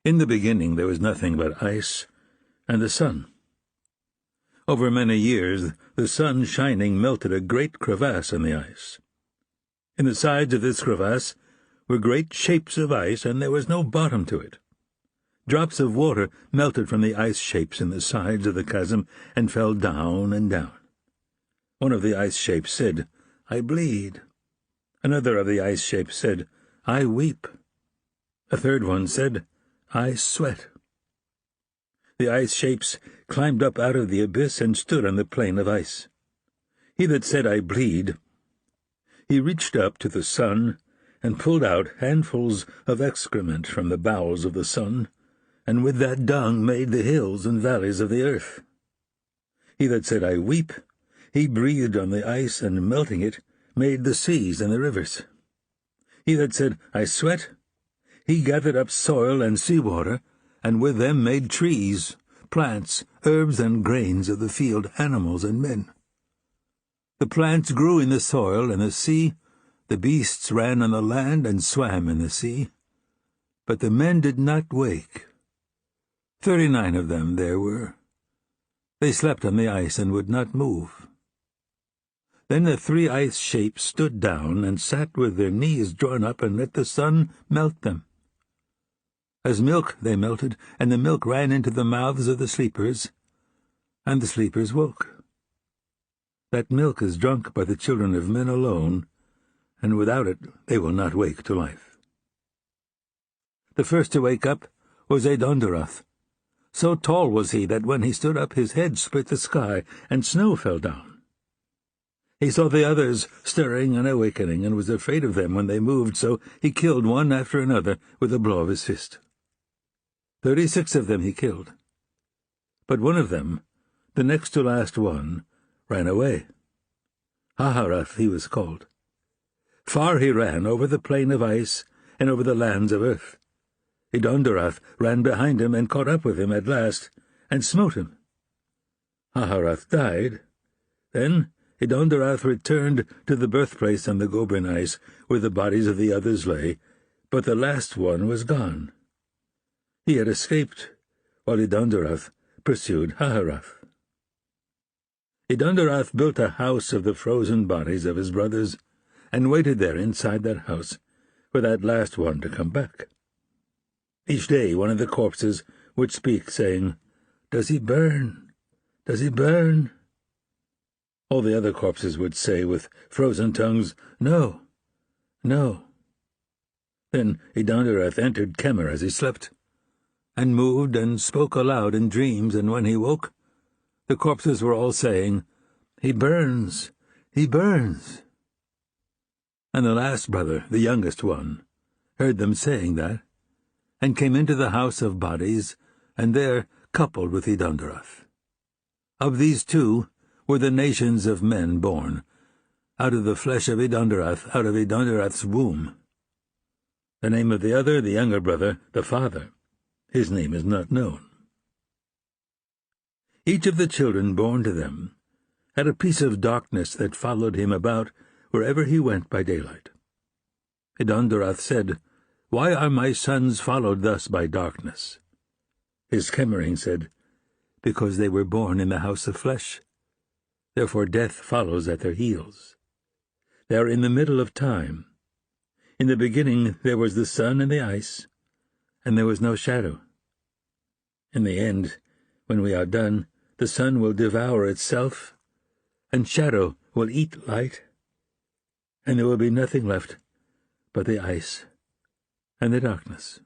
In the beginning there was nothing but ice and the sun. Over many years the sun shining melted a great crevasse in the ice. In the sides of this crevasse were great shapes of ice, and there was no bottom to it. Drops of water melted from the ice shapes in the sides of the chasm and fell down and down. One of the ice shapes said, "I bleed." Another of the ice shapes said, "I weep." A third one said, "I sweat." The ice shapes climbed up out of the abyss and stood on the plain of ice. He that said, "I bleed," he reached up to the sun and pulled out handfuls of excrement from the bowels of the sun, and with that dung made the hills and valleys of the earth. He that said, "I weep," he breathed on the ice, and melting it, made the seas and the rivers. He that said, "I sweat," he gathered up soil and sea water, and with them made trees, plants, herbs, and grains of the field, animals and men. The plants grew in the soil and the sea, the beasts ran on the land and swam in the sea. But the men did not wake. 39 of them there were. They slept on the ice and would not move. Then the 3 ice shapes stood down and sat with their knees drawn up and let the sun melt them. As milk they melted, and the milk ran into the mouths of the sleepers, and the sleepers woke. That milk is drunk by the children of men alone, and without it they will not wake to life. The first to wake up was Adonderoth. So tall was he that when he stood up his head split the sky, and snow fell down. He saw the others stirring and awakening, and was afraid of them when they moved, so he killed one after another with a blow of his fist. 36 of them he killed. But one of them, the next to last one, ran away. Haharath he was called. Far he ran over the plain of ice and over the lands of earth. Adonderoth ran behind him and caught up with him at last, and smote him. Haharath died. Then Adonderoth returned to the birthplace on the Gobrin ice, where the bodies of the others lay, but the last one was gone. He had escaped, while Adonderoth pursued Haharath. Adonderoth built a house of the frozen bodies of his brothers, and waited there inside that house for that last one to come back. Each day one of the corpses would speak, saying, "Does he burn? Does he burn?" All the other corpses would say with frozen tongues, "No, no." Then Adonderoth entered Kemer as he slept, and moved and spoke aloud in dreams, and when he woke, the corpses were all saying, "He burns, he burns." And the last brother, the youngest one, heard them saying that, and came into the house of bodies, and there coupled with Adonderoth. Of these 2 were the nations of men born, out of the flesh of Adonderoth, out of Adonderoth's womb. The name of the other, the younger brother, the father, his name is not known. Each of the children born to them had a piece of darkness that followed him about wherever he went by daylight. Adonderoth said, "Why are my sons followed thus by darkness?" His Chemering said, "Because they were born in the house of flesh. Therefore death follows at their heels. They are in the middle of time. In the beginning there was the sun and the ice, and there was no shadow. In the end, when we are done, the sun will devour itself, and shadow will eat light, and there will be nothing left but the ice and the darkness."